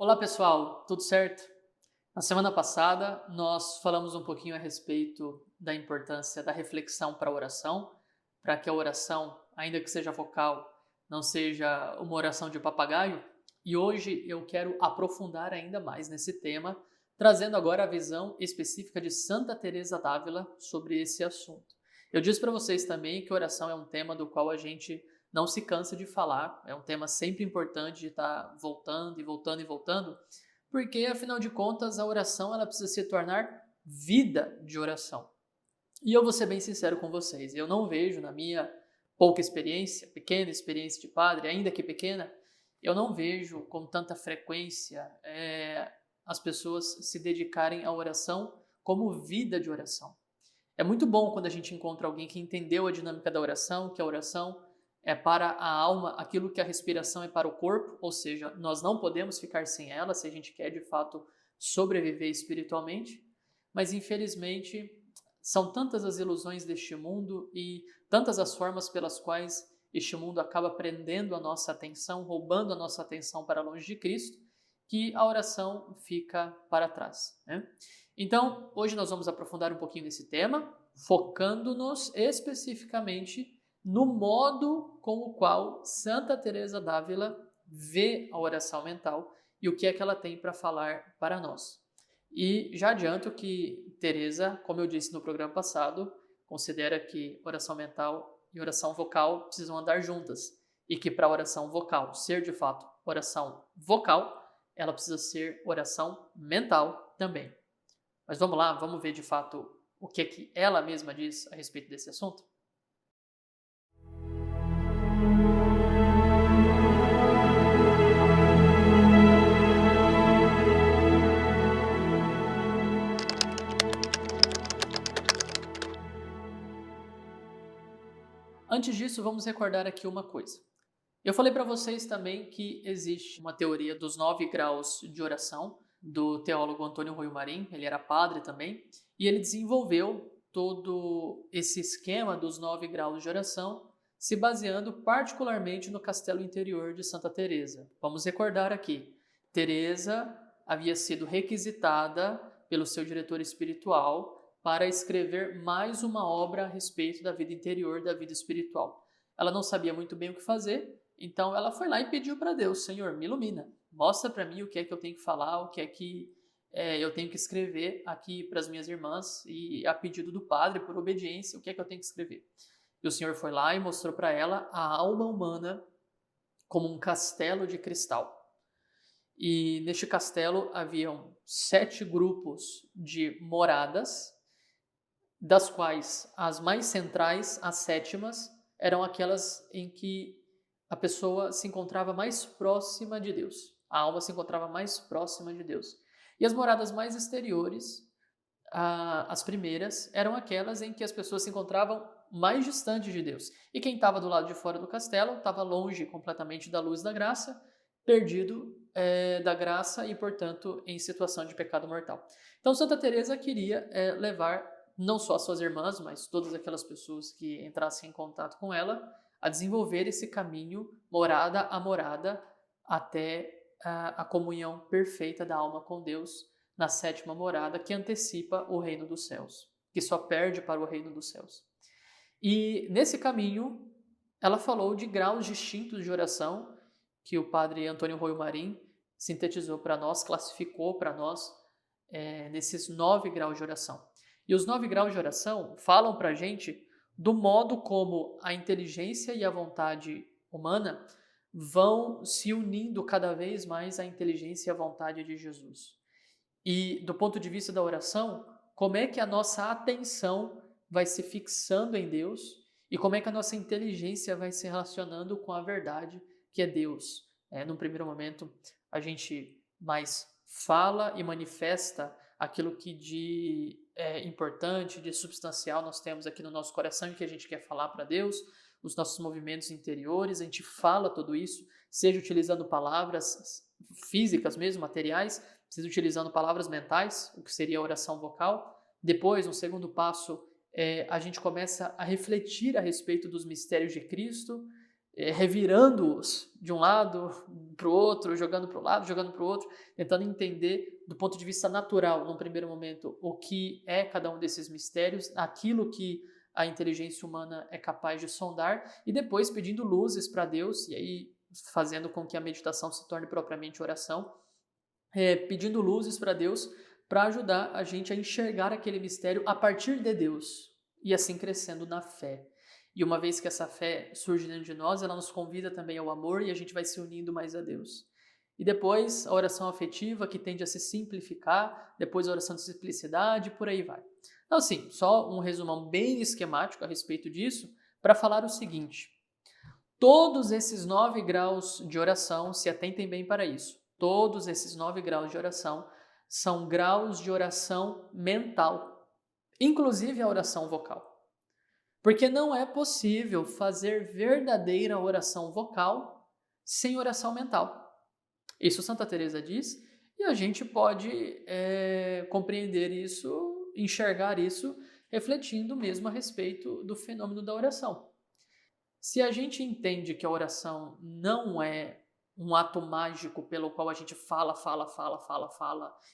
Olá pessoal, tudo certo? Na semana passada nós falamos um pouquinho a respeito da importância da reflexão para a oração, para que a oração, ainda que seja vocal, não seja uma oração de papagaio. E hoje eu quero aprofundar ainda mais nesse tema, trazendo agora a visão específica de Santa Teresa d'Ávila sobre esse assunto. Eu disse para vocês também que oração é um tema do qual a gente não se cansa de falar, é um tema sempre importante de estar voltando e voltando e voltando, porque afinal de contas a oração ela precisa se tornar vida de oração. E eu vou ser bem sincero com vocês, eu não vejo na minha pouca experiência, pequena experiência de padre, ainda que pequena, eu não vejo com tanta frequência as pessoas se dedicarem à oração como vida de oração. É muito bom quando a gente encontra alguém que entendeu a dinâmica da oração, que a oração é para a alma aquilo que a respiração é para o corpo, ou seja, nós não podemos ficar sem ela se a gente quer de fato sobreviver espiritualmente, mas infelizmente são tantas as ilusões deste mundo e tantas as formas pelas quais este mundo acaba prendendo a nossa atenção, roubando a nossa atenção para longe de Cristo, que a oração fica para trás, né? Então, hoje nós vamos aprofundar um pouquinho nesse tema, focando-nos especificamente no modo com o qual Santa Teresa d'Ávila vê a oração mental e o que é que ela tem para falar para nós. E já adianto que Teresa, como eu disse no programa passado, considera que oração mental e oração vocal precisam andar juntas e que para a oração vocal ser de fato oração vocal, ela precisa ser oração mental também. Mas vamos lá, vamos ver de fato o que é que ela mesma diz a respeito desse assunto? Antes disso, vamos recordar aqui uma coisa. Eu falei para vocês também que existe uma teoria dos 9 graus de oração do teólogo Antônio Rui Marim, ele era padre também, e ele desenvolveu todo esse esquema dos 9 graus de oração, se baseando particularmente no castelo interior de Santa Teresa. Vamos recordar aqui, Teresa havia sido requisitada pelo seu diretor espiritual para escrever mais uma obra a respeito da vida interior, da vida espiritual. Ela não sabia muito bem o que fazer, então ela foi lá e pediu para Deus: Senhor, me ilumina, mostra para mim o que é que eu tenho que falar, o que é que eu tenho que escrever aqui para as minhas irmãs e a pedido do padre, por obediência, o que é que eu tenho que escrever. E o Senhor foi lá e mostrou para ela a alma humana como um castelo de cristal. E neste castelo haviam 7 grupos de moradas, das quais as mais centrais, as sétimas, eram aquelas em que a pessoa se encontrava mais próxima de Deus. A alma se encontrava mais próxima de Deus. E as moradas mais exteriores, as primeiras, eram aquelas em que as pessoas se encontravam mais distantes de Deus. E quem estava do lado de fora do castelo estava longe completamente da luz da graça, perdido da graça e, portanto, em situação de pecado mortal. Então, Santa Teresa queria levar não só as suas irmãs, mas todas aquelas pessoas que entrassem em contato com ela, a desenvolver esse caminho, morada a morada, até a comunhão perfeita da alma com Deus, na 7ª morada, que antecipa o reino dos céus, que só perde para o reino dos céus. E nesse caminho, ela falou de graus distintos de oração, que o padre Antônio Rui Marim sintetizou para nós, classificou para nós, nesses 9 graus de oração. E os 9 graus de oração falam para a gente do modo como a inteligência e a vontade humana vão se unindo cada vez mais à inteligência e à vontade de Jesus. E do ponto de vista da oração, como é que a nossa atenção vai se fixando em Deus e como é que a nossa inteligência vai se relacionando com a verdade que é Deus. Num primeiro momento, a gente mais fala e manifesta aquilo que de importante, de substancial nós temos aqui no nosso coração e que a gente quer falar para Deus, os nossos movimentos interiores, a gente fala tudo isso, seja utilizando palavras físicas mesmo, materiais, seja utilizando palavras mentais, o que seria a oração vocal. Depois, um segundo passo, a gente começa a refletir a respeito dos mistérios de Cristo, revirando-os de um lado para o outro, jogando para um lado, jogando para o outro, tentando entender do ponto de vista natural, num primeiro momento, o que é cada um desses mistérios, aquilo que a inteligência humana é capaz de sondar, e depois pedindo luzes para Deus, e aí fazendo com que a meditação se torne propriamente oração, pedindo luzes para Deus para ajudar a gente a enxergar aquele mistério a partir de Deus, e assim crescendo na fé. E uma vez que essa fé surge dentro de nós, ela nos convida também ao amor e a gente vai se unindo mais a Deus. E depois a oração afetiva, que tende a se simplificar, depois a oração de simplicidade, por aí vai. Então, assim, só um resumão bem esquemático a respeito disso, para falar o seguinte: todos esses 9 graus de oração, se atentem bem para isso, todos esses 9 graus de oração são graus de oração mental, inclusive a oração vocal. Porque não é possível fazer verdadeira oração vocal sem oração mental. Isso Santa Teresa diz, e a gente pode compreender isso, enxergar isso, refletindo mesmo a respeito do fenômeno da oração. Se a gente entende que a oração não é um ato mágico pelo qual a gente fala,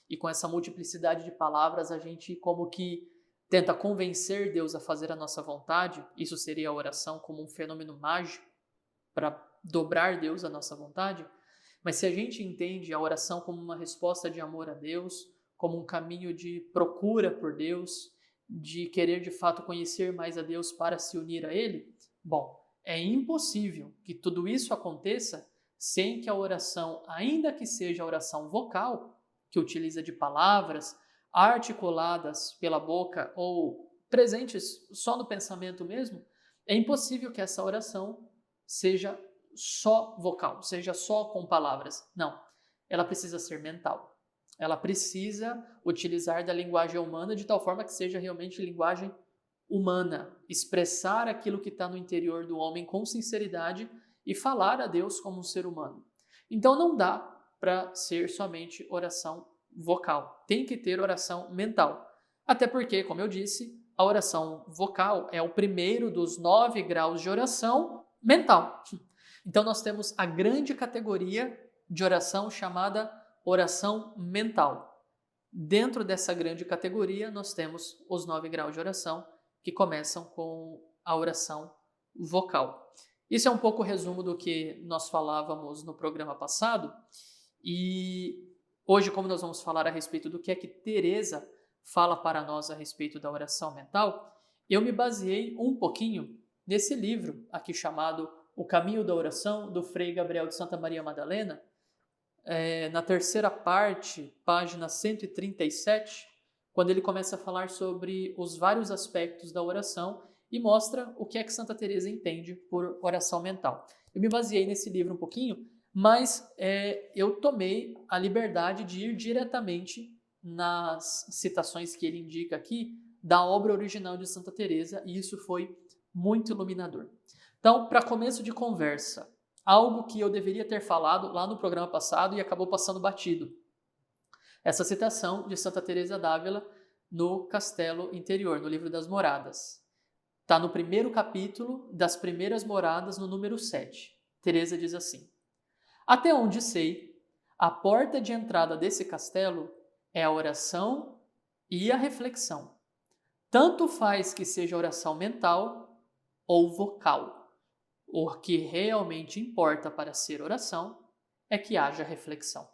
e com essa multiplicidade de palavras a gente como que tenta convencer Deus a fazer a nossa vontade, isso seria a oração como um fenômeno mágico para dobrar Deus à nossa vontade, mas se a gente entende a oração como uma resposta de amor a Deus, como um caminho de procura por Deus, de querer de fato conhecer mais a Deus para se unir a Ele, bom, é impossível que tudo isso aconteça sem que a oração, ainda que seja a oração vocal, que utiliza de palavras articuladas pela boca ou presentes só no pensamento mesmo, é impossível que essa oração seja só vocal, seja só com palavras. Não, ela precisa ser mental. Ela precisa utilizar da linguagem humana de tal forma que seja realmente linguagem humana, expressar aquilo que está no interior do homem com sinceridade e falar a Deus como um ser humano. Então não dá para ser somente oração vocal, tem que ter oração mental. Até porque, como eu disse, a oração vocal é o primeiro dos 9 graus de oração mental. Então nós temos a grande categoria de oração chamada oração mental. Dentro dessa grande categoria nós temos os 9 graus de oração que começam com a oração vocal. Isso é um pouco o resumo do que nós falávamos no programa passado, e hoje, como nós vamos falar a respeito do que é que Teresa fala para nós a respeito da oração mental, eu me baseei um pouquinho nesse livro aqui chamado O Caminho da Oração, do Frei Gabriel de Santa Maria Madalena, na terceira parte, página 137, quando ele começa a falar sobre os vários aspectos da oração e mostra o que é que Santa Teresa entende por oração mental. Eu me baseei nesse livro um pouquinho, mas eu tomei a liberdade de ir diretamente nas citações que ele indica aqui da obra original de Santa Teresa, e isso foi muito iluminador. Então, para começo de conversa, algo que eu deveria ter falado lá no programa passado e acabou passando batido. Essa citação de Santa Teresa d'Ávila no Castelo Interior, no livro das Moradas. Está no primeiro capítulo das primeiras moradas, no número 7. Teresa diz assim: até onde sei, a porta de entrada desse castelo é a oração e a reflexão. Tanto faz que seja oração mental ou vocal. O que realmente importa para ser oração é que haja reflexão.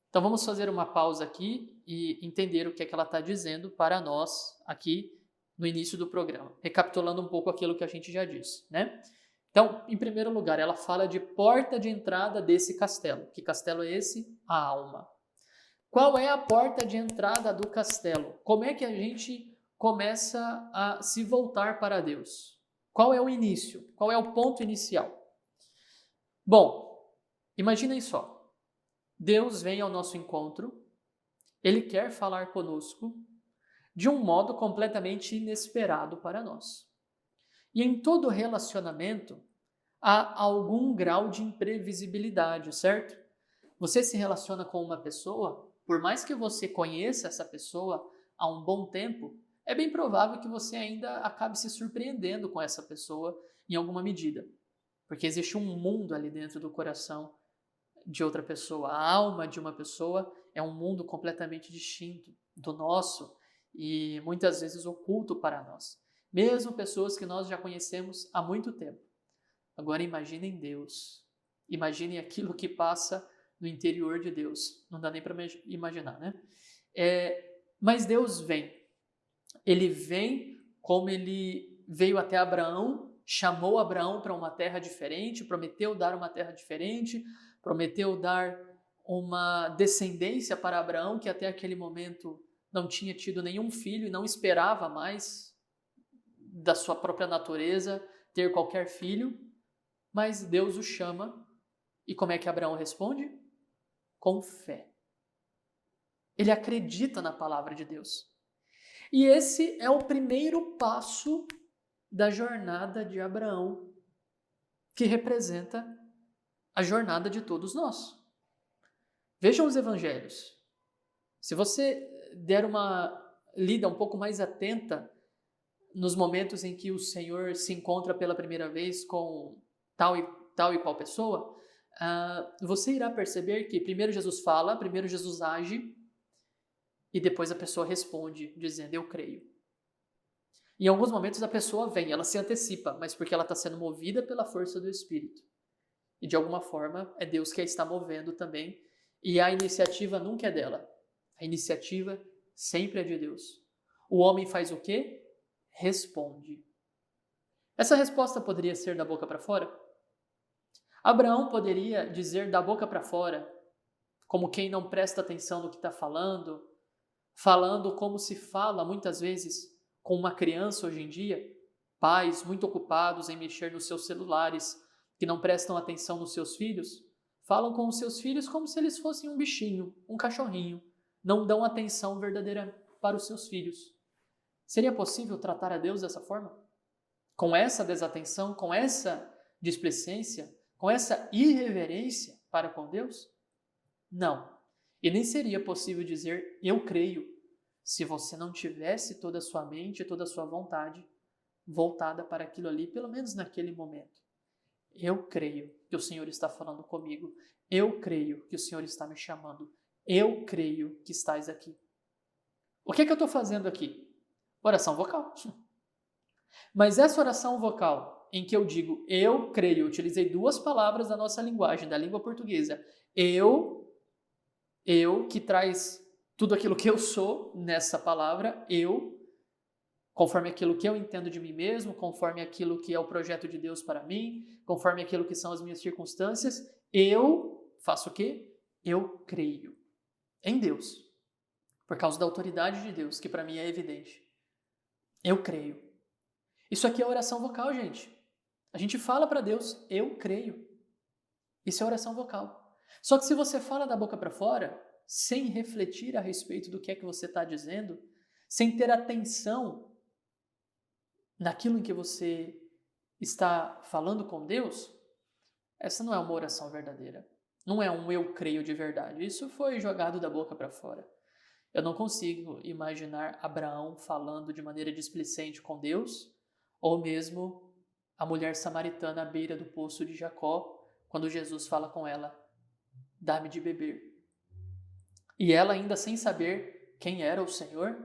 Então vamos fazer uma pausa aqui e entender o que é que ela está dizendo para nós aqui no início do programa, recapitulando um pouco aquilo que a gente já disse, né? Então, em primeiro lugar, ela fala de porta de entrada desse castelo. Que castelo é esse? A alma. Qual é a porta de entrada do castelo? Como é que a gente começa a se voltar para Deus? Qual é o início? Qual é o ponto inicial? Bom, imaginem só. Deus vem ao nosso encontro, Ele quer falar conosco de um modo completamente inesperado para nós. E em todo relacionamento há algum grau de imprevisibilidade, certo? Você se relaciona com uma pessoa, por mais que você conheça essa pessoa há um bom tempo, é bem provável que você ainda acabe se surpreendendo com essa pessoa em alguma medida. porque existe um mundo ali dentro do coração de outra pessoa. A alma de uma pessoa é um mundo completamente distinto do nosso e muitas vezes oculto para nós. Mesmo pessoas que nós já conhecemos há muito tempo. Agora imaginem Deus. Imaginem aquilo que passa no interior de Deus. Não dá nem para imaginar, né? Mas Deus vem. Ele vem como ele veio até Abraão, chamou Abraão para uma terra diferente, prometeu dar uma terra diferente, prometeu dar uma descendência para Abraão que até aquele momento não tinha tido nenhum filho e não esperava mais da sua própria natureza ter qualquer filho, mas Deus o chama. E como é que Abraão responde? Com fé. Ele acredita na palavra de Deus. E esse é o primeiro passo da jornada de Abraão, que representa a jornada de todos nós. Vejam os evangelhos. Se você der uma lida um pouco mais atenta nos momentos em que o Senhor se encontra pela primeira vez com tal e qual pessoa, você irá perceber que primeiro Jesus fala, primeiro Jesus age, e depois a pessoa responde dizendo, eu creio. Em alguns momentos a pessoa vem, ela se antecipa, mas porque ela está sendo movida pela força do Espírito. E de alguma forma é Deus que a está movendo também, e a iniciativa nunca é dela. A iniciativa sempre é de Deus. O homem faz o quê? Responde. Essa resposta poderia ser da boca para fora? Abraão poderia dizer da boca para fora, como quem não presta atenção no que está falando como se fala muitas vezes com uma criança hoje em dia, pais muito ocupados em mexer nos seus celulares, que não prestam atenção nos seus filhos, falam com os seus filhos como se eles fossem um bichinho, um cachorrinho, não dão atenção verdadeira para os seus filhos. Seria possível tratar a Deus dessa forma? Com essa desatenção, com essa displicência, com essa irreverência para com Deus? Não. E nem seria possível dizer, eu creio, se você não tivesse toda a sua mente, toda a sua vontade voltada para aquilo ali, pelo menos naquele momento. Eu creio que o Senhor está falando comigo. Eu creio que o Senhor está me chamando. Eu creio que estás aqui. O que é que eu estou fazendo aqui? Oração vocal. Mas essa oração vocal, em que eu digo eu creio, utilizei duas palavras da nossa linguagem, da língua portuguesa. Eu, que traz tudo aquilo que eu sou nessa palavra, eu, conforme aquilo que eu entendo de mim mesmo, conforme aquilo que é o projeto de Deus para mim, conforme aquilo que são as minhas circunstâncias, eu faço o quê? Eu creio em Deus, por causa da autoridade de Deus, que para mim é evidente. Eu creio. Isso aqui é oração vocal, gente. A gente fala para Deus, eu creio. Isso é oração vocal. Só que se você fala da boca para fora, sem refletir a respeito do que é que você está dizendo, sem ter atenção naquilo em que você está falando com Deus, essa não é uma oração verdadeira. Não é um eu creio de verdade. Isso foi jogado da boca para fora. Eu não consigo imaginar Abraão falando de maneira displicente com Deus, ou mesmo a mulher samaritana à beira do poço de Jacó, quando Jesus fala com ela, dá-me de beber. E ela, ainda sem saber quem era o Senhor,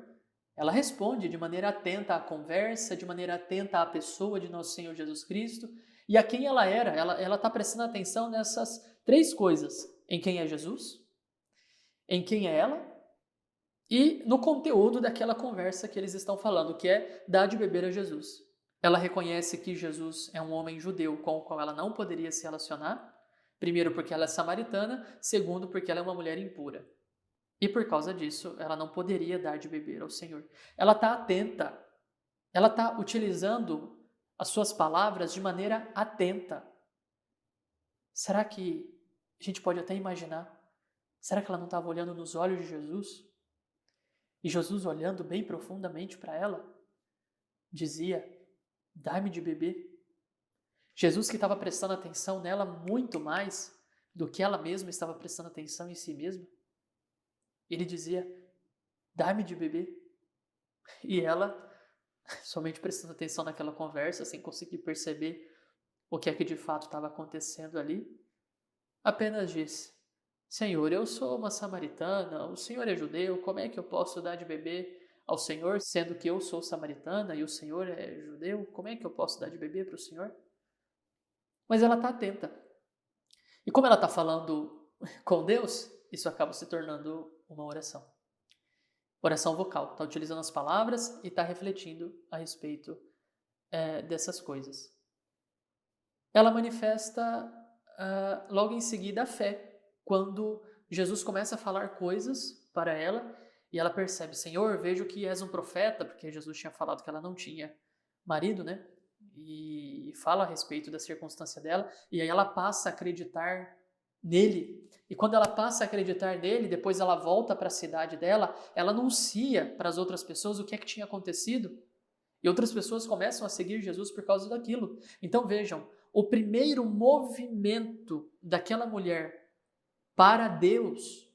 ela responde de maneira atenta à conversa, de maneira atenta à pessoa de nosso Senhor Jesus Cristo e a quem ela era. Ela está prestando atenção nessas três coisas: em quem é Jesus, em quem é ela e no conteúdo daquela conversa que eles estão falando, que é dar de beber a Jesus. Ela reconhece que Jesus é um homem judeu com o qual ela não poderia se relacionar, primeiro porque ela é samaritana, segundo porque ela é uma mulher impura. E por causa disso, ela não poderia dar de beber ao Senhor. Ela está atenta, ela está utilizando as suas palavras de maneira atenta. Será que a gente pode até imaginar? Será que ela não estava olhando nos olhos de Jesus? E Jesus, olhando bem profundamente para ela, dizia, dá-me de beber. Jesus, que estava prestando atenção nela muito mais do que ela mesma estava prestando atenção em si mesma, ele dizia, dá-me de beber. E ela, somente prestando atenção naquela conversa, sem conseguir perceber o que é que de fato estava acontecendo ali. Apenas disse: Senhor, eu sou uma samaritana, o Senhor é judeu, como é que eu posso dar de beber ao Senhor, sendo que eu sou samaritana e o Senhor é judeu? Como é que eu posso dar de beber para o Senhor? Mas ela está atenta. E como ela está falando com Deus, isso acaba se tornando uma oração. Oração vocal. Está utilizando as palavras e está refletindo a respeito dessas coisas. Ela manifesta logo em seguida a fé, quando Jesus começa a falar coisas para ela e ela percebe: Senhor, vejo que és um profeta, porque Jesus tinha falado que ela não tinha marido, né? E fala a respeito da circunstância dela, e aí ela passa a acreditar nele. E quando ela passa a acreditar nele, depois ela volta para a cidade dela, ela anuncia para as outras pessoas o que é que tinha acontecido. E outras pessoas começam a seguir Jesus por causa daquilo. Então vejam, o primeiro movimento daquela mulher para Deus,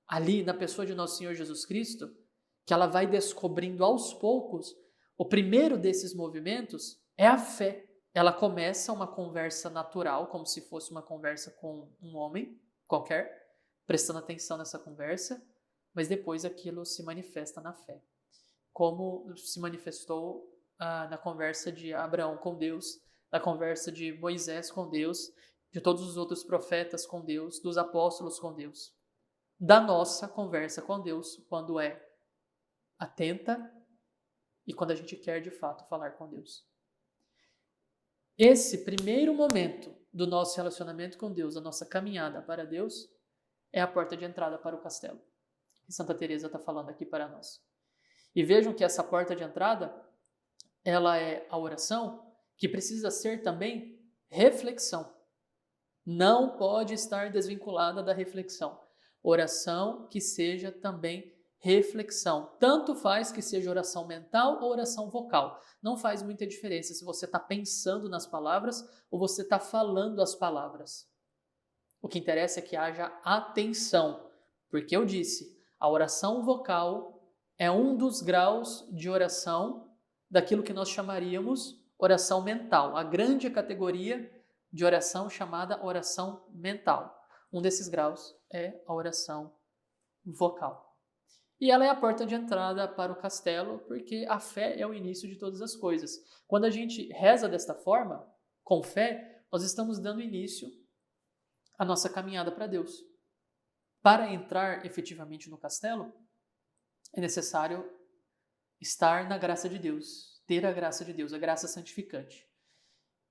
ali na pessoa de nosso Senhor Jesus Cristo, que ela vai descobrindo aos poucos, o primeiro desses movimentos é a fé. Ela começa uma conversa natural, como se fosse uma conversa com um homem qualquer, prestando atenção nessa conversa, mas depois aquilo se manifesta na fé. Como se manifestou na conversa de Abraão com Deus, na conversa de Moisés com Deus, de todos os outros profetas com Deus, dos apóstolos com Deus. Da nossa conversa com Deus, quando é atenta e quando a gente quer de fato falar com Deus. Esse primeiro momento do nosso relacionamento com Deus, a nossa caminhada para Deus, é a porta de entrada para o castelo, que Santa Teresa está falando aqui para nós. E vejam que essa porta de entrada, ela é a oração, que precisa ser também reflexão. Não pode estar desvinculada da reflexão. Oração que seja também reflexão. Tanto faz que seja oração mental ou oração vocal. Não faz muita diferença se você está pensando nas palavras ou você está falando as palavras. O que interessa é que haja atenção, porque eu disse, a oração vocal é um dos graus de oração daquilo que nós chamaríamos oração mental, a grande categoria de oração chamada oração mental. Um desses graus é a oração vocal. E ela é a porta de entrada para o castelo, porque a fé é o início de todas as coisas. Quando a gente reza desta forma, com fé, nós estamos dando início à nossa caminhada para Deus. Para entrar efetivamente no castelo, é necessário estar na graça de Deus, ter a graça de Deus, a graça santificante.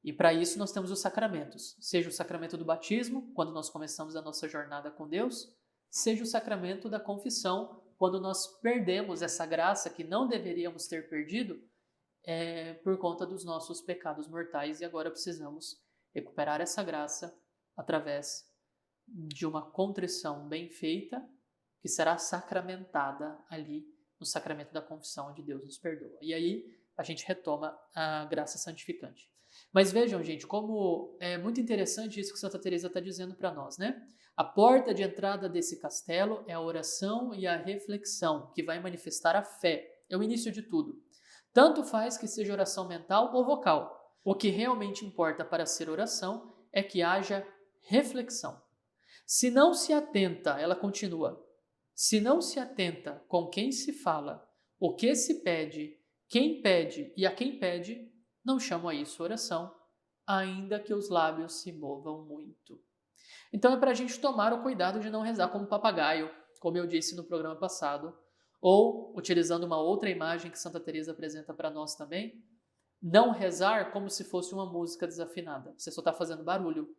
E para isso nós temos os sacramentos, seja o sacramento do batismo, quando nós começamos a nossa jornada com Deus, seja o sacramento da confissão, quando nós perdemos essa graça que não deveríamos ter perdido por conta dos nossos pecados mortais e agora precisamos recuperar essa graça através de uma contrição bem feita que será sacramentada ali no sacramento da confissão, onde Deus nos perdoa. E aí a gente retoma a graça santificante. Mas vejam, gente, como é muito interessante isso que Santa Teresa está dizendo para nós, né? A porta de entrada desse castelo é a oração e a reflexão, que vai manifestar a fé. É o início de tudo. Tanto faz que seja oração mental ou vocal. O que realmente importa para ser oração é que haja reflexão. Se não se atenta, ela continua, se não se atenta com quem se fala, o que se pede, quem pede e a quem pede, não chamo a isso oração, ainda que os lábios se movam muito. Então é para a gente tomar o cuidado de não rezar como papagaio, como eu disse no programa passado, ou, utilizando uma outra imagem que Santa Teresa apresenta para nós também, não rezar como se fosse uma música desafinada. Você só está fazendo barulho.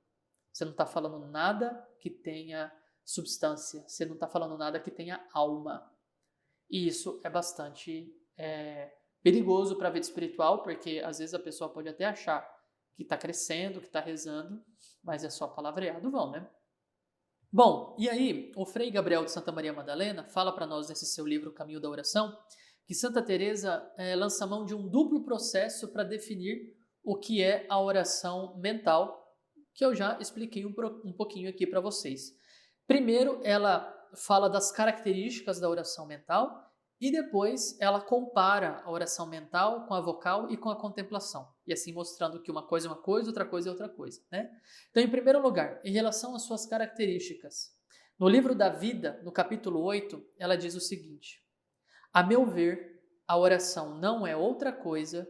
Você não está falando nada que tenha substância. Você não está falando nada que tenha alma. E isso é bastante perigoso para a vida espiritual, porque às vezes a pessoa pode até achar que está crescendo, que está rezando, mas é só palavreado vão, né? Bom, e aí o Frei Gabriel de Santa Maria Madalena fala para nós nesse seu livro Caminho da Oração que Santa Teresa lança mão de um duplo processo para definir o que é a oração mental, que eu já expliquei um pouquinho aqui para vocês. Primeiro, ela fala das características da oração mental e depois ela compara a oração mental com a vocal e com a contemplação, e assim mostrando que uma coisa é uma coisa, outra coisa é outra coisa, né? Então, em primeiro lugar, em relação às suas características, no livro da vida, no capítulo 8, ela diz o seguinte: a meu ver, a oração não é outra coisa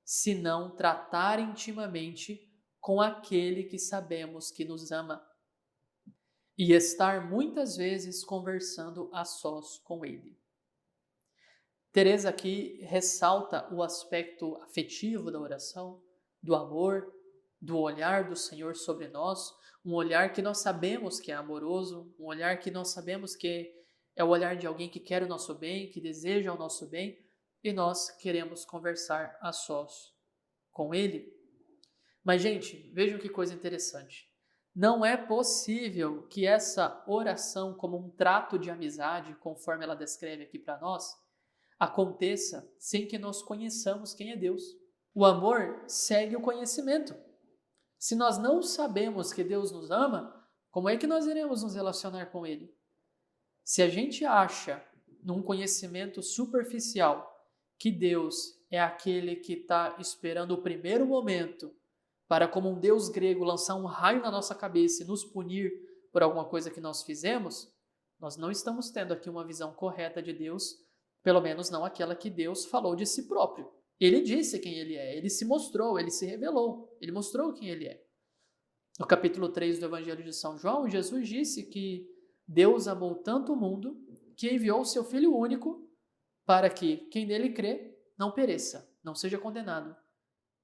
senão tratar intimamente com aquele que sabemos que nos ama e estar muitas vezes conversando a sós com ele. Teresa aqui ressalta o aspecto afetivo da oração, do amor, do olhar do Senhor sobre nós, um olhar que nós sabemos que é amoroso, um olhar que nós sabemos que é o olhar de alguém que quer o nosso bem, que deseja o nosso bem, e nós queremos conversar a sós com Ele. Mas, gente, vejam que coisa interessante. Não é possível que essa oração, como um trato de amizade, conforme ela descreve aqui para nós, aconteça sem que nós conheçamos quem é Deus. O amor segue o conhecimento. Se nós não sabemos que Deus nos ama, como é que nós iremos nos relacionar com Ele? Se a gente acha, num conhecimento superficial, que Deus é aquele que está esperando o primeiro momento para, como um Deus grego, lançar um raio na nossa cabeça e nos punir por alguma coisa que nós fizemos, nós não estamos tendo aqui uma visão correta de Deus, pelo menos não aquela que Deus falou de si próprio. Ele disse quem Ele é, Ele se mostrou, Ele se revelou, Ele mostrou quem Ele é. No capítulo 3 do Evangelho de São João, Jesus disse que Deus amou tanto o mundo que enviou o seu Filho único para que quem nele crê não pereça, não seja condenado,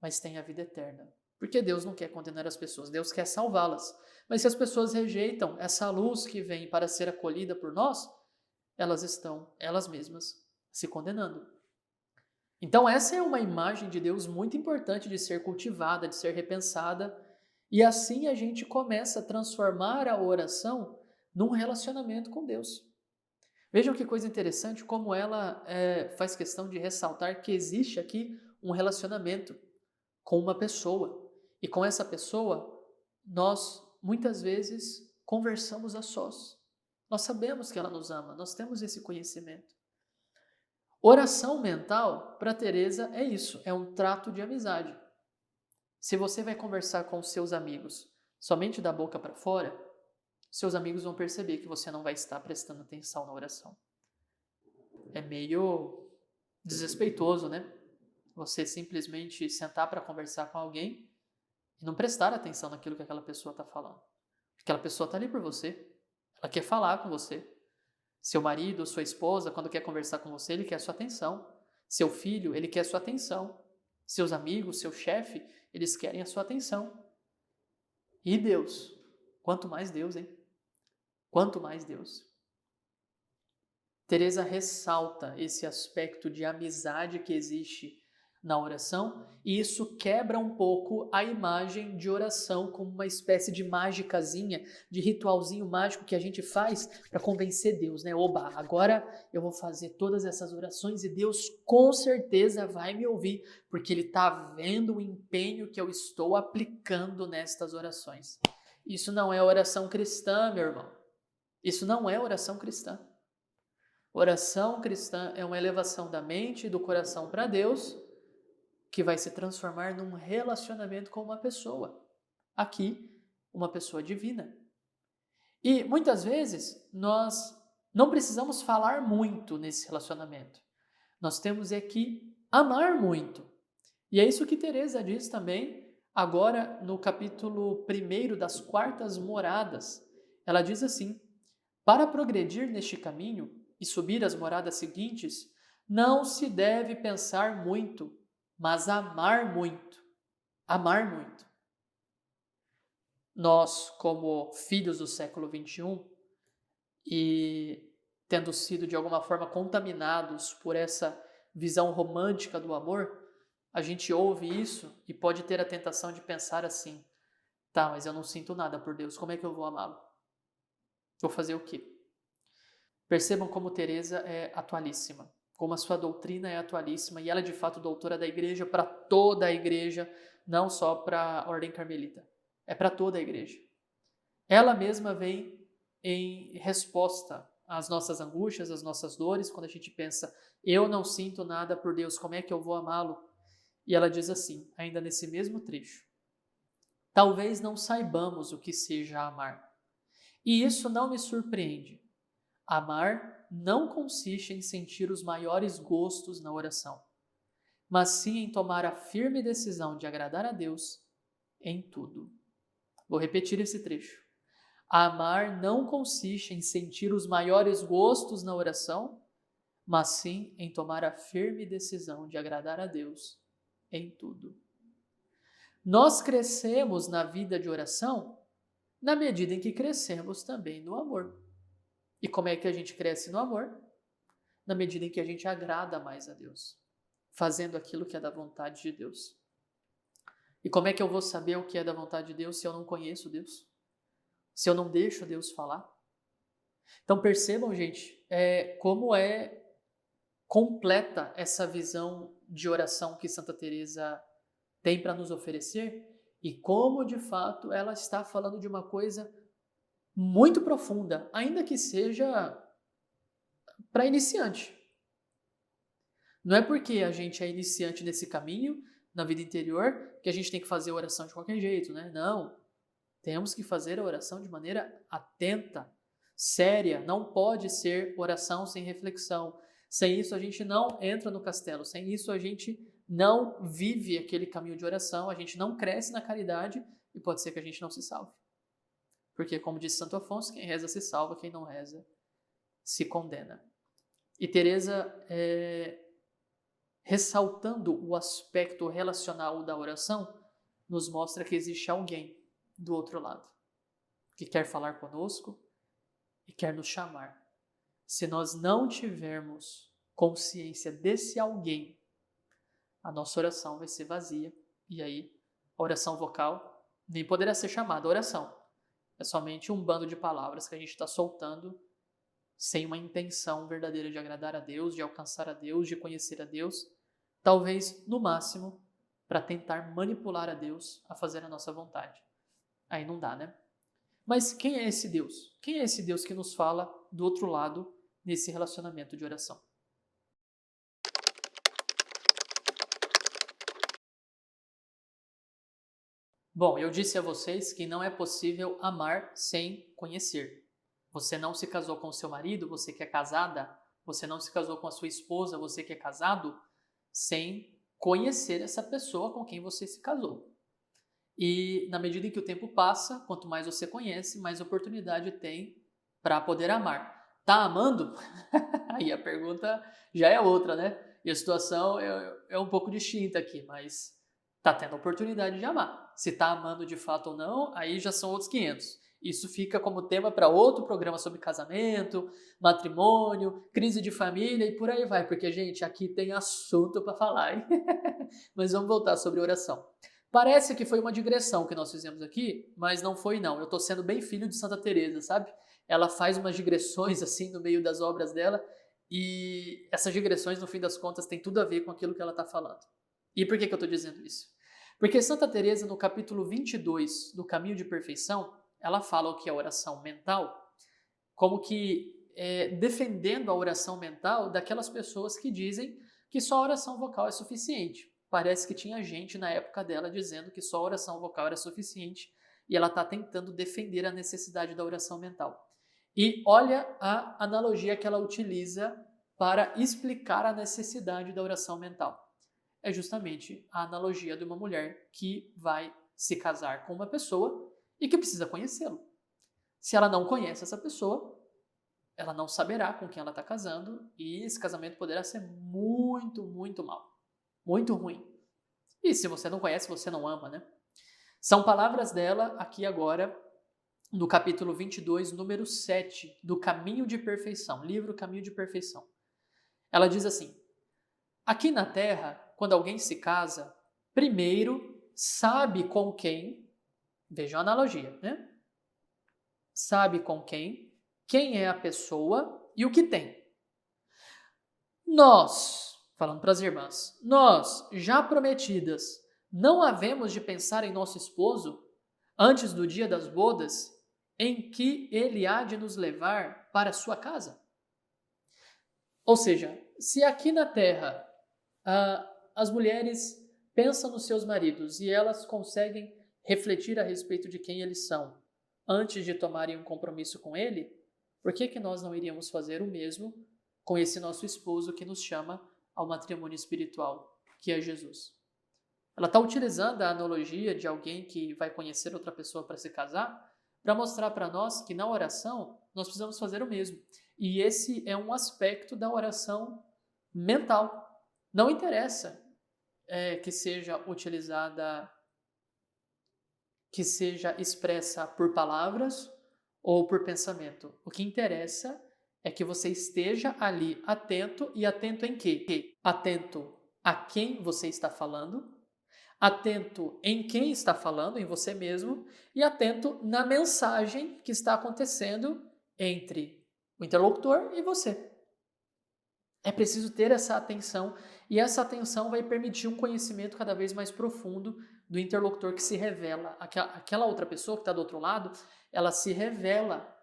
mas tenha a vida eterna. Porque Deus não quer condenar as pessoas, Deus quer salvá-las. Mas se as pessoas rejeitam essa luz que vem para ser acolhida por nós, elas estão, elas mesmas, se condenando. Então essa é uma imagem de Deus muito importante de ser cultivada, de ser repensada, e assim a gente começa a transformar a oração num relacionamento com Deus. Vejam que coisa interessante como ela faz questão de ressaltar que existe aqui um relacionamento com uma pessoa. E com essa pessoa, nós muitas vezes conversamos a sós. Nós sabemos que ela nos ama, nós temos esse conhecimento. Oração mental, para Teresa, é isso, é um trato de amizade. Se você vai conversar com os seus amigos somente da boca para fora, seus amigos vão perceber que você não vai estar prestando atenção na oração. É meio desrespeitoso, né? Você simplesmente sentar para conversar com alguém e não prestar atenção naquilo que aquela pessoa está falando. Aquela pessoa está ali por você, ela quer falar com você. Seu marido, sua esposa, quando quer conversar com você, ele quer sua atenção. Seu filho, ele quer sua atenção. Seus amigos, seu chefe, eles querem a sua atenção. E Deus? Quanto mais Deus, hein? Quanto mais Deus. Teresa ressalta esse aspecto de amizade que existe na oração, e isso quebra um pouco a imagem de oração como uma espécie de mágicazinha, de ritualzinho mágico que a gente faz para convencer Deus, né? Oba, agora eu vou fazer todas essas orações e Deus com certeza vai me ouvir, porque Ele está vendo o empenho que eu estou aplicando nestas orações. Isso não é oração cristã, meu irmão. Isso não é oração cristã. Oração cristã é uma elevação da mente e do coração para Deus, que vai se transformar num relacionamento com uma pessoa. Aqui, uma pessoa divina. E muitas vezes nós não precisamos falar muito nesse relacionamento. Nós temos é que amar muito. E é isso que Teresa diz também, agora no capítulo 1 das quartas moradas. Ela diz assim: para progredir neste caminho e subir as moradas seguintes, não se deve pensar muito, mas amar muito. Amar muito. Nós, como filhos do século XXI, e tendo sido de alguma forma contaminados por essa visão romântica do amor, a gente ouve isso e pode ter a tentação de pensar assim: tá, mas eu não sinto nada por Deus, como é que eu vou amá-lo? Vou fazer o quê? Percebam como Teresa é atualíssima, como a sua doutrina é atualíssima, e ela é de fato doutora da igreja para toda a igreja, não só para a ordem carmelita, é para toda a igreja. Ela mesma vem em resposta as nossas angústias, as nossas dores, quando a gente pensa, eu não sinto nada por Deus, como é que eu vou amá-lo? E ela diz assim, ainda nesse mesmo trecho, talvez não saibamos o que seja amar. E isso não me surpreende. Amar não consiste em sentir os maiores gostos na oração, mas sim em tomar a firme decisão de agradar a Deus em tudo. Vou repetir esse trecho. Amar não consiste em sentir os maiores gostos na oração, mas sim em tomar a firme decisão de agradar a Deus em tudo. Nós crescemos na vida de oração na medida em que crescemos também no amor. E como é que a gente cresce no amor? Na medida em que a gente agrada mais a Deus, fazendo aquilo que é da vontade de Deus. E como é que eu vou saber o que é da vontade de Deus se eu não conheço Deus? Se eu não deixo Deus falar? Então percebam, gente, como é completa essa visão de oração que Santa Teresa tem para nos oferecer e como, de fato, ela está falando de uma coisa muito profunda, ainda que seja para iniciante. Não é porque a gente é iniciante nesse caminho, na vida interior, que a gente tem que fazer oração de qualquer jeito, né? Não. Temos que fazer a oração de maneira atenta, séria. Não pode ser oração sem reflexão. Sem isso a gente não entra no castelo. Sem isso a gente não vive aquele caminho de oração. A gente não cresce na caridade e pode ser que a gente não se salve. Porque, como disse Santo Afonso, quem reza se salva, quem não reza se condena. E Teresa, ressaltando o aspecto relacional da oração, nos mostra que existe alguém do outro lado, que quer falar conosco e quer nos chamar. Se nós não tivermos consciência desse alguém, a nossa oração vai ser vazia. E aí, a oração vocal nem poderá ser chamada oração. É somente um bando de palavras que a gente está soltando sem uma intenção verdadeira de agradar a Deus, de alcançar a Deus, de conhecer a Deus. Talvez, no máximo, para tentar manipular a Deus a fazer a nossa vontade. Aí não dá, né? Mas quem é esse Deus? Quem é esse Deus que nos fala do outro lado nesse relacionamento de oração? Bom, eu disse a vocês que não é possível amar sem conhecer. Você não se casou com o seu marido, você que é casada, você não se casou com a sua esposa, você que é casado, sem conhecer essa pessoa com quem você se casou. E na medida em que o tempo passa, quanto mais você conhece, mais oportunidade tem para poder amar. Tá amando? Aí a pergunta já é outra, né? E a situação é um pouco distinta aqui, mas tá tendo oportunidade de amar. Se tá amando de fato ou não, aí já são outros 500. Isso fica como tema para outro programa sobre casamento, matrimônio, crise de família e por aí vai, porque, gente, aqui tem assunto para falar, hein? Mas vamos voltar sobre oração. Parece que foi uma digressão que nós fizemos aqui, mas não foi não. Eu estou sendo bem filho de Santa Teresa, sabe? Ela faz umas digressões assim no meio das obras dela e essas digressões, no fim das contas, têm tudo a ver com aquilo que ela está falando. E por que eu estou dizendo isso? Porque Santa Teresa, no capítulo 22 do Caminho de Perfeição, ela fala o que é oração mental, como que defendendo a oração mental daquelas pessoas que dizem que só a oração vocal é suficiente. Parece que tinha gente na época dela dizendo que só a oração vocal era suficiente e ela está tentando defender a necessidade da oração mental. E olha a analogia que ela utiliza para explicar a necessidade da oração mental. É justamente a analogia de uma mulher que vai se casar com uma pessoa e que precisa conhecê-lo. Se ela não conhece essa pessoa, ela não saberá com quem ela está casando e esse casamento poderá ser muito, muito mal. Muito ruim. E se você não conhece, você não ama, né? São palavras dela aqui agora, no capítulo 22, número 7, do Caminho de Perfeição, livro Caminho de Perfeição. Ela diz assim, aqui na Terra, quando alguém se casa, primeiro sabe com quem, vejam a analogia, né? Sabe com quem é a pessoa e o que tem. Nós, falando para as irmãs, nós, já prometidas, não havemos de pensar em nosso esposo antes do dia das bodas, em que ele há de nos levar para a sua casa. Ou seja, se aqui na terra as mulheres pensam nos seus maridos e elas conseguem refletir a respeito de quem eles são antes de tomarem um compromisso com ele, por que nós não iríamos fazer o mesmo com esse nosso esposo que nos chama ao matrimônio espiritual, que é Jesus? Ela está utilizando a analogia de alguém que vai conhecer outra pessoa para se casar, para mostrar para nós que na oração nós precisamos fazer o mesmo. E esse é um aspecto da oração mental. Não interessa que seja utilizada, que seja expressa por palavras ou por pensamento. O que interessa é que você esteja ali atento, e atento em quê? Atento a quem você está falando, atento em quem está falando, em você mesmo, e atento na mensagem que está acontecendo entre o interlocutor e você. É preciso ter essa atenção, e essa atenção vai permitir um conhecimento cada vez mais profundo do interlocutor que se revela. Aquela outra pessoa que está do outro lado, ela se revela.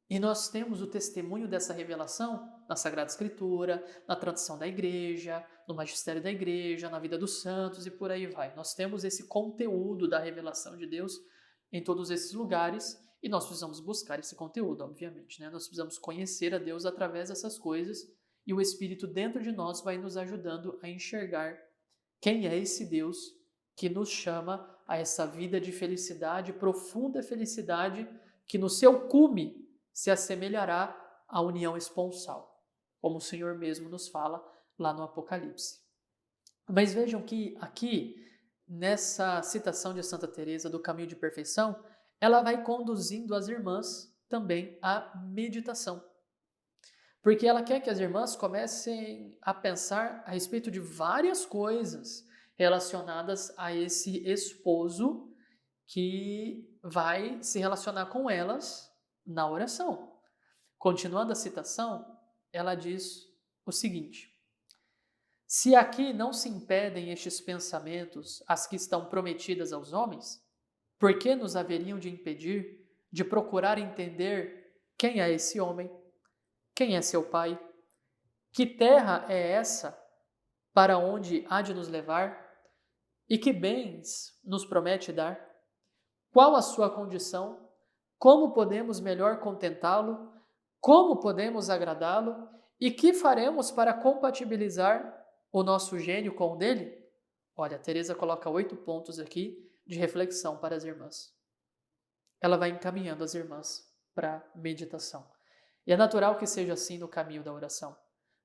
E nós temos o testemunho dessa revelação na Sagrada Escritura, na tradição da igreja, no magistério da igreja, na vida dos santos e por aí vai. Nós temos esse conteúdo da revelação de Deus em todos esses lugares e nós precisamos buscar esse conteúdo, obviamente, né? Nós precisamos conhecer a Deus através dessas coisas e o Espírito dentro de nós vai nos ajudando a enxergar quem é esse Deus que nos chama a essa vida de felicidade, profunda felicidade, que no seu cume se assemelhará à união esponsal, como o Senhor mesmo nos fala lá no Apocalipse. Mas vejam que aqui, nessa citação de Santa Teresa do Caminho de Perfeição, ela vai conduzindo as irmãs também à meditação. Porque ela quer que as irmãs comecem a pensar a respeito de várias coisas relacionadas a esse esposo que vai se relacionar com elas na oração. Continuando a citação, ela diz o seguinte: se aqui não se impedem estes pensamentos as que estão prometidas aos homens, por que nos haveriam de impedir de procurar entender quem é esse homem, quem é seu pai, que terra é essa para onde há de nos levar e que bens nos promete dar? Qual a sua condição? Como podemos melhor contentá-lo? Como podemos agradá-lo? E que faremos para compatibilizar o nosso gênio com o dele? Olha, a Teresa coloca 8 pontos aqui de reflexão para as irmãs. Ela vai encaminhando as irmãs para meditação. E é natural que seja assim no caminho da oração.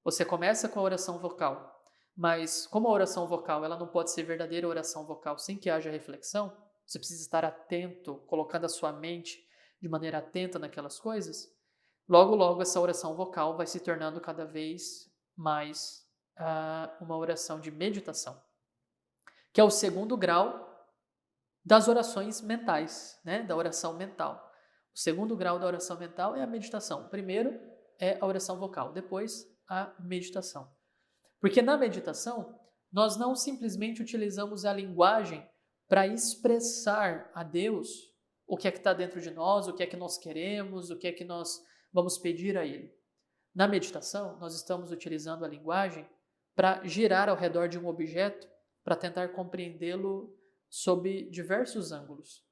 Você começa com a oração vocal, mas como a oração vocal ela não pode ser verdadeira oração vocal sem que haja reflexão, você precisa estar atento, colocando a sua mente de maneira atenta naquelas coisas. Logo, logo, essa oração vocal vai se tornando cada vez mais uma oração de meditação, que é o segundo grau das orações mentais, né? Da oração mental. O segundo grau da oração mental é a meditação. O primeiro é a oração vocal, depois a meditação. Porque na meditação, nós não simplesmente utilizamos a linguagem para expressar a Deus o que é que está dentro de nós, o que é que nós queremos, o que é que nós vamos pedir a Ele. Na meditação, nós estamos utilizando a linguagem para girar ao redor de um objeto, para tentar compreendê-lo sob diversos ângulos.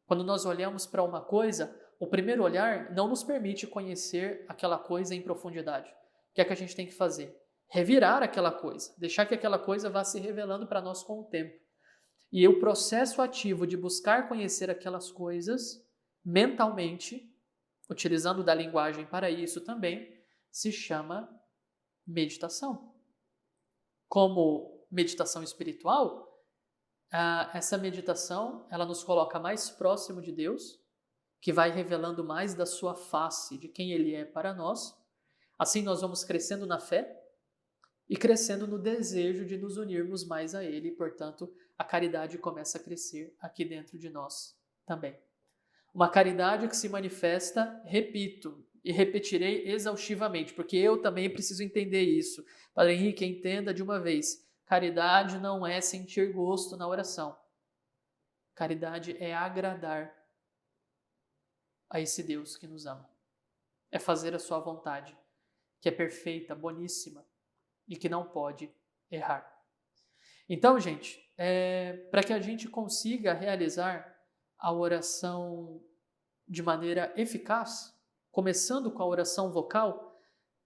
Quando nós olhamos para uma coisa, o primeiro olhar não nos permite conhecer aquela coisa em profundidade. O que é que a gente tem que fazer? Revirar aquela coisa, deixar que aquela coisa vá se revelando para nós com o tempo. E o processo ativo de buscar conhecer aquelas coisas mentalmente, utilizando da linguagem para isso também, se chama meditação. Como meditação espiritual, essa meditação ela nos coloca mais próximo de Deus, que vai revelando mais da sua face, de quem Ele é para nós. Assim nós vamos crescendo na fé e crescendo no desejo de nos unirmos mais a Ele, e, portanto, a caridade começa a crescer aqui dentro de nós também. Uma caridade que se manifesta, repito, e repetirei exaustivamente, porque eu também preciso entender isso. Padre Henrique, entenda de uma vez, caridade não é sentir gosto na oração. Caridade é agradar a esse Deus que nos ama. é fazer a sua vontade, que é perfeita, boníssima e que não pode errar. Então, gente, para que a gente consiga realizar a oração de maneira eficaz, começando com a oração vocal,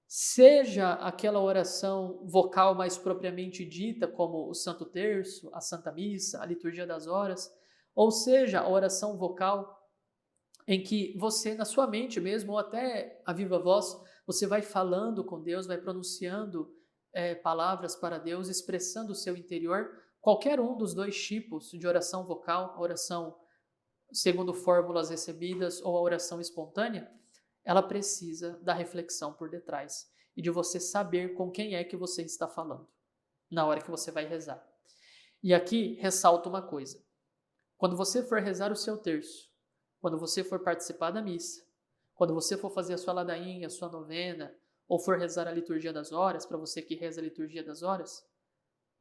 seja aquela oração vocal mais propriamente dita, como o Santo Terço, a Santa Missa, a Liturgia das Horas, ou seja, a oração vocal em que você, na sua mente mesmo, ou até a viva voz, você vai falando com Deus, vai pronunciando palavras para Deus, expressando o seu interior. Qualquer um dos dois tipos de oração vocal, a oração segundo fórmulas recebidas ou a oração espontânea, ela precisa da reflexão por detrás e de você saber com quem é que você está falando na hora que você vai rezar. E aqui ressalto uma coisa. Quando você for rezar o seu terço, quando você for participar da missa, quando você for fazer a sua ladainha, a sua novena, ou for rezar a liturgia das horas, para você que reza a liturgia das horas,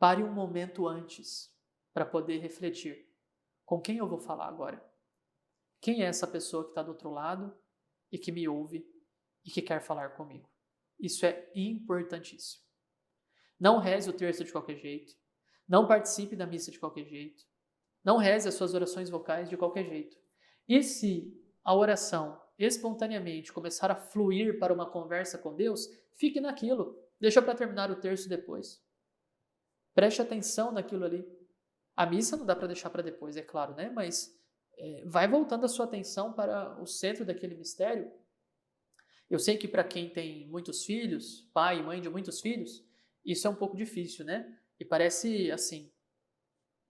pare um momento antes para poder refletir. Com quem eu vou falar agora? Quem é essa pessoa que está do outro lado e que me ouve e que quer falar comigo? Isso é importantíssimo. Não reze o terço de qualquer jeito. Não participe da missa de qualquer jeito. Não reze as suas orações vocais de qualquer jeito. E se a oração espontaneamente começar a fluir para uma conversa com Deus, fique naquilo. Deixa para terminar o terço depois. Preste atenção naquilo ali. A missa não dá para deixar para depois, é claro, né? Mas vai voltando a sua atenção para o centro daquele mistério. Eu sei que para quem tem muitos filhos, pai e mãe de muitos filhos, isso é um pouco difícil, né? E parece, assim,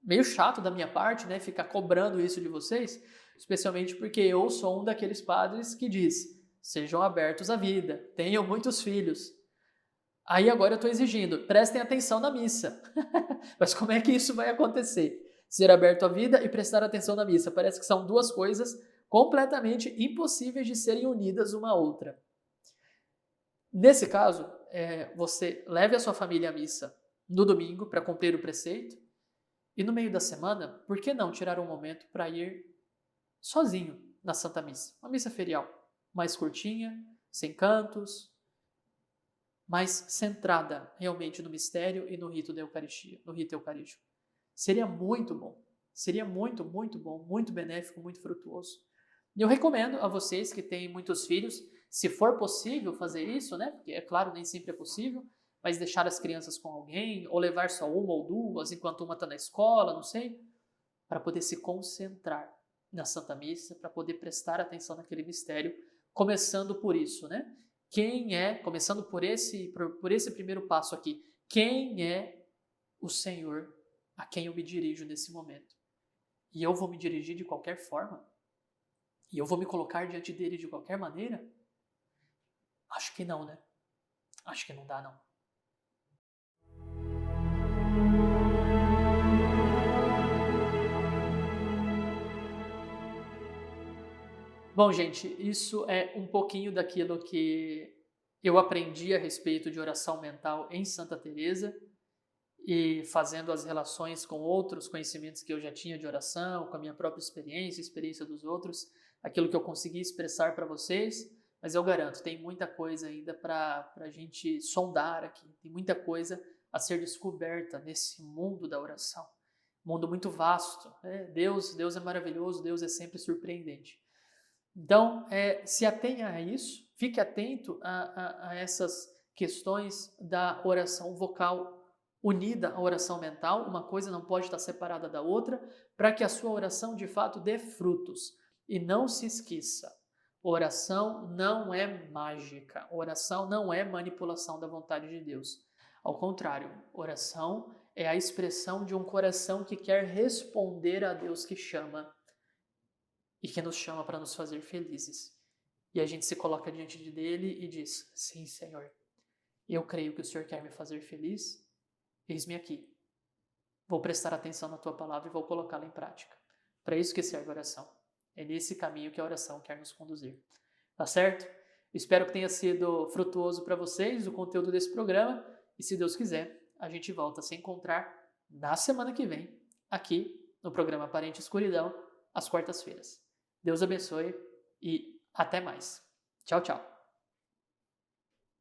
meio chato da minha parte, né? Ficar cobrando isso de vocês, especialmente porque eu sou um daqueles padres que diz: sejam abertos à vida, tenham muitos filhos. Aí agora eu estou exigindo, prestem atenção na missa. Mas como é que isso vai acontecer? Ser aberto à vida e prestar atenção na missa. Parece que são duas coisas completamente impossíveis de serem unidas uma à outra. Nesse caso, você leve a sua família à missa no domingo para cumprir o preceito e no meio da semana, por que não tirar um momento para ir sozinho na Santa Missa? Uma missa ferial, mais curtinha, sem cantos, mais centrada realmente no mistério e no rito da Eucaristia, no rito eucarístico. Seria muito bom, seria muito, muito bom, muito benéfico, muito frutuoso. E eu recomendo a vocês que têm muitos filhos, se for possível fazer isso, né? Porque é claro, nem sempre é possível, mas deixar as crianças com alguém, ou levar só uma ou duas, enquanto uma está na escola, não sei, para poder se concentrar na Santa Missa, para poder prestar atenção naquele mistério, começando por isso, né? Começando por esse primeiro passo aqui, quem é o Senhor a quem eu me dirijo nesse momento? E eu vou me dirigir de qualquer forma? E eu vou me colocar diante dele de qualquer maneira? Acho que não, né? Acho que não dá, não. Bom, gente, isso é um pouquinho daquilo que eu aprendi a respeito de oração mental em Santa Teresa e fazendo as relações com outros conhecimentos que eu já tinha de oração, com a minha própria experiência, a experiência dos outros, aquilo que eu consegui expressar para vocês, mas eu garanto, tem muita coisa ainda para a gente sondar aqui, tem muita coisa a ser descoberta nesse mundo da oração. Mundo muito vasto, né? Deus é maravilhoso, Deus é sempre surpreendente. Então, se atenha a isso, fique atento a essas questões da oração vocal unida à oração mental, uma coisa não pode estar separada da outra, para que a sua oração de fato dê frutos. E não se esqueça, oração não é mágica, oração não é manipulação da vontade de Deus. Ao contrário, oração é a expressão de um coração que quer responder a Deus que chama e que nos chama para nos fazer felizes. E a gente se coloca diante dele e diz: sim, Senhor, eu creio que o Senhor quer me fazer feliz, eis-me aqui. Vou prestar atenção na tua palavra e vou colocá-la em prática. Para isso que serve a oração. É nesse caminho que a oração quer nos conduzir. Tá certo? Espero que tenha sido frutuoso para vocês o conteúdo desse programa e, se Deus quiser, a gente volta a se encontrar na semana que vem, aqui no programa Aparente Escuridão, às quartas-feiras. Deus abençoe e até mais. Tchau, tchau.